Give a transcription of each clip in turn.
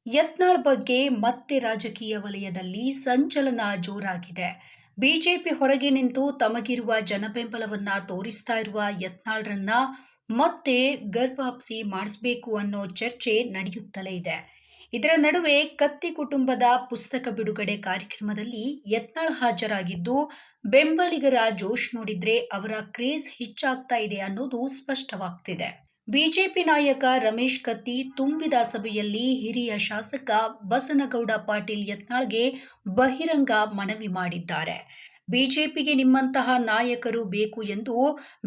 ಯತ್ನಾಳ್ ಬಗ್ಗೆ ಮತ್ತೆ ರಾಜಕೀಯ ವಲಯದಲ್ಲಿ ಸಂಚಲನ ಜೋರಾಗಿದೆ. ಬಿಜೆಪಿ ಹೊರಗೆ ನಿಂತು ತಮಗಿರುವ ಜನಬೆಂಬಲವನ್ನ ತೋರಿಸ್ತಾ ಇರುವ ಯತ್ನಾಳ್ರನ್ನ ಮತ್ತೆ ಗರ್ವಾಪ್ಸಿ ಮಾಡಿಸಬೇಕು ಅನ್ನೋ ಚರ್ಚೆ ನಡೆಯುತ್ತಲೇ ಇದೆ. ಇದರ ನಡುವೆ ಕತ್ತಿ ಕುಟುಂಬದ ಪುಸ್ತಕ ಬಿಡುಗಡೆ ಕಾರ್ಯಕ್ರಮದಲ್ಲಿ ಯತ್ನಾಳ್ ಹಾಜರಾಗಿದ್ದು, ಬೆಂಬಲಿಗರ ಜೋಶ್ ನೋಡಿದ್ರೆ ಅವರ ಕ್ರೇಜ್ ಹೆಚ್ಚಾಗ್ತಾ ಇದೆ ಅನ್ನೋದು ಸ್ಪಷ್ಟವಾಗ್ತಿದೆ. ಬಿಜೆಪಿ ನಾಯಕ ರಮೇಶ್ ಕತ್ತಿ ತುಂಬಿದ ಸಭೆಯಲ್ಲಿ ಹಿರಿಯ ಶಾಸಕ ಬಸನಗೌಡ ಪಾಟೀಲ್ ಯತ್ನಾಳ್ಗೆ ಬಹಿರಂಗ ಮನವಿ ಮಾಡಿದ್ದಾರೆ. ಬಿಜೆಪಿಗೆ ನಿಮ್ಮಂತಹ ನಾಯಕರು ಬೇಕು ಎಂದು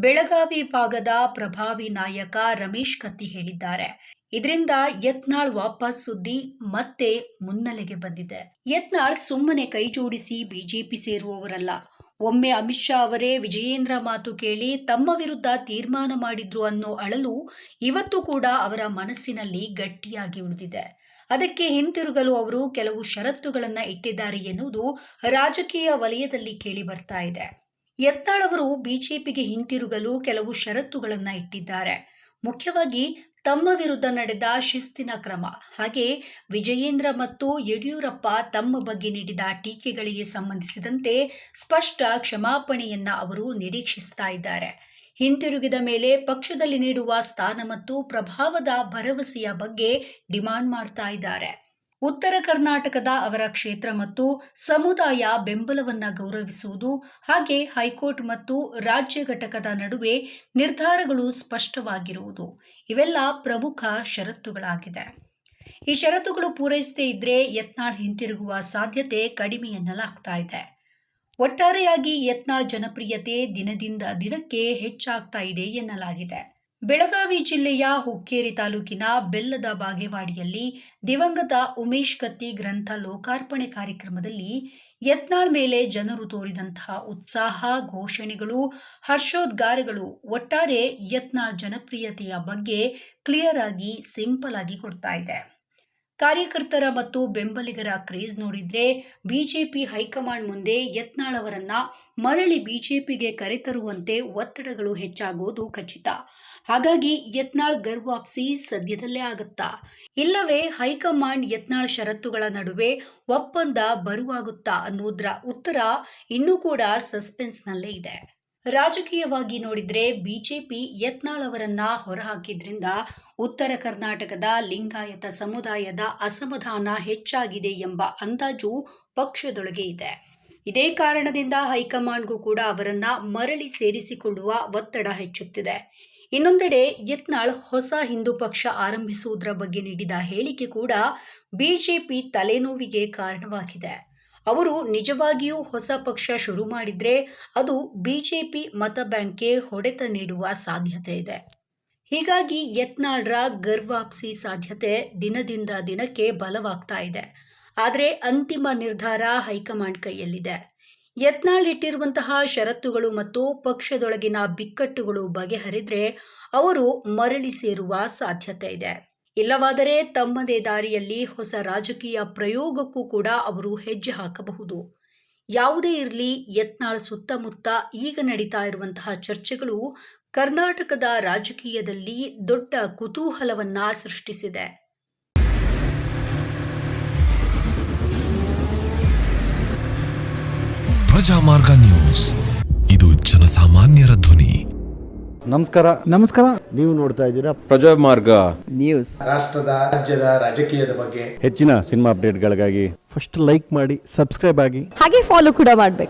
ಬೆಳಗಾವಿ ಭಾಗದ ಪ್ರಭಾವಿ ನಾಯಕ ರಮೇಶ್ ಕತ್ತಿ ಹೇಳಿದ್ದಾರೆ. ಇದರಿಂದ ಯತ್ನಾಳ್ ವಾಪಸ್ ಸುದ್ದಿ ಮತ್ತೆ ಮುನ್ನೆಲೆಗೆ ಬಂದಿದೆ. ಯತ್ನಾಳ್ ಸುಮ್ಮನೆ ಕೈಜೋಡಿಸಿ ಬಿಜೆಪಿ ಸೇರುವವರಲ್ಲ. ಒಮ್ಮೆ ಅಮಿತ್ ಶಾ ಅವರೇ ವಿಜಯೇಂದ್ರ ಮಾತು ಕೇಳಿ ತಮ್ಮ ವಿರುದ್ಧ ತೀರ್ಮಾನ ಮಾಡಿದ್ರು ಅನ್ನೋ ಅಳಲು ಇವತ್ತು ಕೂಡ ಅವರ ಮನಸ್ಸಿನಲ್ಲಿ ಗಟ್ಟಿಯಾಗಿ ಉಳಿದಿದೆ. ಅದಕ್ಕೆ ಹಿಂತಿರುಗಲು ಅವರು ಕೆಲವು ಷರತ್ತುಗಳನ್ನು ಇಟ್ಟಿದ್ದಾರೆ ಎನ್ನುವುದು ರಾಜಕೀಯ ವಲಯದಲ್ಲಿ ಕೇಳಿ ಬರ್ತಾ ಇದೆ. ಯತ್ನಾಳ್ ಅವರು ಬಿಜೆಪಿಗೆ ಹಿಂತಿರುಗಲು ಕೆಲವು ಷರತ್ತುಗಳನ್ನು ಇಟ್ಟಿದ್ದಾರೆ. ಮುಖ್ಯವಾಗಿ ತಮ್ಮ ವಿರುದ್ಧ ನಡೆದ ಶಿಸ್ತಿನ ಕ್ರಮ, ಹಾಗೆ ವಿಜಯೇಂದ್ರ ಮತ್ತು ಯಡಿಯೂರಪ್ಪ ತಮ್ಮ ಬಗ್ಗೆ ನೀಡಿದ ಟೀಕೆಗಳಿಗೆ ಸಂಬಂಧಿಸಿದಂತೆ ಸ್ಪಷ್ಟ ಕ್ಷಮಾಪಣೆಯನ್ನ ಅವರು ನಿರೀಕ್ಷಿಸ್ತಾ ಇದ್ದಾರೆ. ಹಿಂತಿರುಗಿದ ಮೇಲೆ ಪಕ್ಷದಲ್ಲಿ ನೀಡುವ ಸ್ಥಾನ ಮತ್ತು ಪ್ರಭಾವದ ಭರವಸೆಯ ಬಗ್ಗೆ ಡಿಮಾಂಡ್ ಮಾಡ್ತಾ ಇದ್ದಾರೆ. ಉತ್ತರ ಕರ್ನಾಟಕದ ಅವರ ಕ್ಷೇತ್ರ ಮತ್ತು ಸಮುದಾಯ ಬೆಂಬಲವನ್ನ ಗೌರವಿಸುವುದು, ಹಾಗೆ ಹೈಕೋರ್ಟ್ ಮತ್ತು ರಾಜ್ಯ ಘಟಕದ ನಡುವೆ ನಿರ್ಧಾರಗಳು ಸ್ಪಷ್ಟವಾಗಿರುವುದು ಇವೆಲ್ಲ ಪ್ರಮುಖ ಷರತ್ತುಗಳಾಗಿದೆ. ಈ ಷರತ್ತುಗಳು ಪೂರೈಸದೇ ಇದ್ರೆ ಯತ್ನಾಳ್ ಹಿಂತಿರುಗುವ ಸಾಧ್ಯತೆ ಕಡಿಮೆ ಎನ್ನಲಾಗ್ತಾ ಇದೆ. ಒಟ್ಟಾರೆಯಾಗಿ ಯತ್ನಾಳ್ ಜನಪ್ರಿಯತೆ ದಿನದಿಂದ ದಿನಕ್ಕೆ ಹೆಚ್ಚಾಗ್ತಾ ಇದೆ ಎನ್ನಲಾಗಿದೆ. ಬೆಳಗಾವಿ ಜಿಲ್ಲೆಯ ಹುಕ್ಕೇರಿ ತಾಲೂಕಿನ ಬೆಲ್ಲದ ಬಾಗೇವಾಡಿಯಲ್ಲಿ ದಿವಂಗತ ಉಮೇಶ್ ಕತ್ತಿ ಗ್ರಂಥ ಲೋಕಾರ್ಪಣೆ ಕಾರ್ಯಕ್ರಮದಲ್ಲಿ ಯತ್ನಾಳ್ ಮೇಲೆ ಜನರು ತೋರಿದಂತಹ ಉತ್ಸಾಹ, ಘೋಷಣೆಗಳು, ಹರ್ಷೋದ್ಗಾರಗಳು ಒಟ್ಟಾರೆ ಯತ್ನಾಳ್ ಜನಪ್ರಿಯತೆಯ ಬಗ್ಗೆ ಕ್ಲಿಯರ್ ಆಗಿ, ಸಿಂಪಲ್ ಆಗಿ ಕೊಡ್ತಾ ಇದೆ. ಕಾರ್ಯಕರ್ತರ ಮತ್ತು ಬೆಂಬಲಿಗರ ಕ್ರೇಜ್ ನೋಡಿದ್ರೆ ಬಿಜೆಪಿ ಹೈಕಮಾಂಡ್ ಮುಂದೆ ಯತ್ನಾಳ್ ಅವರನ್ನ ಮರಳಿ ಬಿಜೆಪಿಗೆ ಕರೆತರುವಂತೆ ಒತ್ತಡಗಳು ಹೆಚ್ಚಾಗೋದು ಖಚಿತ. ಹಾಗಾಗಿ ಯತ್ನಾಳ್ ಗರ್ವಾಪ್ಸಿ ಸದ್ಯದಲ್ಲೇ ಆಗುತ್ತಾ, ಇಲ್ಲವೇ ಹೈಕಮಾಂಡ್ ಯತ್ನಾಳ್ ಷರತ್ತುಗಳ ನಡುವೆ ಒಪ್ಪಂದ ಬರುವಾಗುತ್ತಾ ಅನ್ನೋದ್ರ ಉತ್ತರ ಇನ್ನೂ ಕೂಡ ಸಸ್ಪೆನ್ಸ್ನಲ್ಲೇ ಇದೆ. ರಾಜಕೀಯವಾಗಿ ನೋಡಿದ್ರೆ ಬಿಜೆಪಿ ಯತ್ನಾಳ್ ಅವರನ್ನ ಹೊರಹಾಕಿದ್ರಿಂದ ಉತ್ತರ ಕರ್ನಾಟಕದ ಲಿಂಗಾಯತ ಸಮುದಾಯದ ಅಸಮಾಧಾನ ಹೆಚ್ಚಾಗಿದೆ ಎಂಬ ಅಂದಾಜು ಪಕ್ಷದೊಳಗೆ ಇದೆ. ಇದೇ ಕಾರಣದಿಂದ ಹೈಕಮಾಂಡ್ಗೂ ಕೂಡ ಅವರನ್ನ ಮರಳಿ ಸೇರಿಸಿಕೊಳ್ಳುವ ಒತ್ತಡ ಹೆಚ್ಚುತ್ತಿದೆ. ಇನ್ನೊಂದೆಡೆ ಯತ್ನಾಳ್ ಹೊಸ ಹಿಂದೂ ಪಕ್ಷ ಆರಂಭಿಸುವುದರ ಬಗ್ಗೆ ನೀಡಿದ ಹೇಳಿಕೆ ಕೂಡ ಬಿಜೆಪಿ ತಲೆನೋವಿಗೆ ಕಾರಣವಾಗಿದೆ. ಅವರು ನಿಜವಾಗಿಯೂ ಹೊಸ ಪಕ್ಷ ಶುರು ಮಾಡಿದ್ರೆ ಅದು ಬಿಜೆಪಿ ಮತ ಬ್ಯಾಂಕ್ಗೆ ಹೊಡೆತ ನೀಡುವ ಸಾಧ್ಯತೆ ಇದೆ. ಹೀಗಾಗಿ ಯತ್ನಾಳ್ರ ಗರ್ವಾಪ್ಸಿ ಸಾಧ್ಯತೆ ದಿನದಿಂದ ದಿನಕ್ಕೆ ಬಲವಾಗ್ತಾ ಇದೆ. ಆದರೆ ಅಂತಿಮ ನಿರ್ಧಾರ ಹೈಕಮಾಂಡ್ ಕೈಯಲ್ಲಿದೆ. ಯತ್ನಾಳ್ ಇಟ್ಟಿರುವಂತಹ ಷರತ್ತುಗಳು ಮತ್ತು ಪಕ್ಷದೊಳಗಿನ ಬಿಕ್ಕಟ್ಟುಗಳು ಬಗೆಹರಿದ್ರೆ ಅವರು ಮರಳಿ ಸೇರುವ ಸಾಧ್ಯತೆ ಇದೆ. ಇಲ್ಲವಾದರೆ ತಮ್ಮದೇ ದಾರಿಯಲ್ಲಿ ಹೊಸ ರಾಜಕೀಯ ಪ್ರಯೋಗಕ್ಕೂ ಕೂಡ ಅವರು ಹೆಜ್ಜೆ ಹಾಕಬಹುದು. ಯಾವುದೇ ಇರಲಿ, ಯತ್ನಾಳ್ ಸುತ್ತಮುತ್ತ ಈಗ ನಡೀತಾ ಇರುವಂತಹ ಚರ್ಚೆಗಳು ಕರ್ನಾಟಕದ ರಾಜಕೀಯದಲ್ಲಿ ದೊಡ್ಡ ಕುತೂಹಲವನ್ನ ಸೃಷ್ಟಿಸಿದೆ. ಪ್ರಜಾಮಾರ್ಗ ನ್ಯೂಸ್, ಇದು ಜನಸಾಮಾನ್ಯರ ಧ್ವನಿ. ನಮಸ್ಕಾರ. ನೀವು ನೋಡ್ತಾ ಇದ್ದೀರಾ ಪ್ರಜಾಮಾರ್ಗ ನ್ಯೂಸ್. ರಾಷ್ಟ್ರದ, ರಾಜ್ಯದ ರಾಜಕೀಯದ ಬಗ್ಗೆ ಹೆಚ್ಚಿನ ಸಿನಿಮಾ ಅಪ್ಡೇಟ್ಗಳಿಗಾಗಿ ಫಸ್ಟ್ ಲೈಕ್ ಮಾಡಿ, ಸಬ್ಸ್ಕ್ರೈಬ್ ಆಗಿ, ಹಾಗೆ ಫಾಲೋ ಕೂಡ ಮಾಡಬೇಕು.